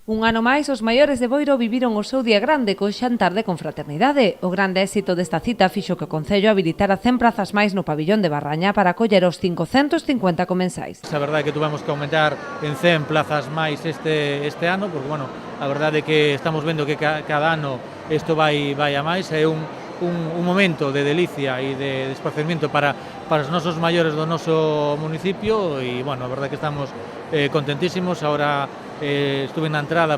Un ano máis, os maiores de Boiro viviron o seu día grande co xantar de confraternidade. O grande éxito desta cita fixo que o Concello habilitara 100 plazas máis no pabillón de Barraña para acoller os 550 comensais. A verdade é que tuvemos que aumentar en 100 plazas máis este ano, porque, bueno, a verdade é que estamos vendo que cada ano isto vai a máis, é un momento de delicia e de desprazamento para os nosos maiores do noso municipio e, bueno, a verdade é que estamos contentísimos. Ahora estuve na entrada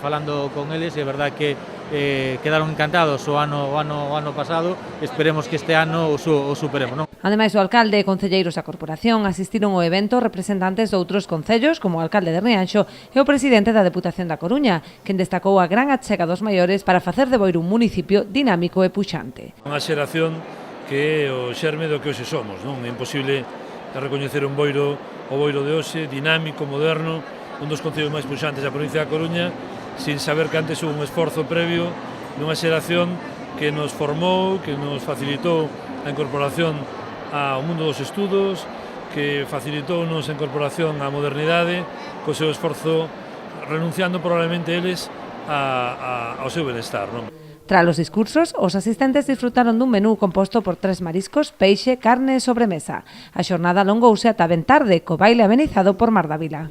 falando con eles e a verdade que quedaron encantados o ano pasado. Esperemos que este ano o superemos, non? Ademais, o alcalde e concelleiros da corporación asistiron ao evento representantes de outros concellos, como o alcalde de Rianxo e o presidente da Deputación da Coruña, quen destacou a gran achega dos maiores para facer de Boiro un municipio dinámico e puxante. Unha xeración que é o xerme do que hoxe somos, non? É imposible recoñecer o Boiro de hoxe, dinámico, moderno, un dos concellos máis puxantes da provincia da Coruña, sin saber que antes houve un esforzo previo dunha xeración que nos formou, que nos facilitou a incorporación ao mundo dos estudos, que facilitou-nos a incorporación á modernidade, co seu esforzo, renunciando probablemente eles ao seu benestar, non? Tras os discursos, os asistentes disfrutaron dun menú composto por 3 mariscos, peixe, carne e sobremesa. A xornada alongouse ata ben tarde, co baile amenizado por Mar da Vila.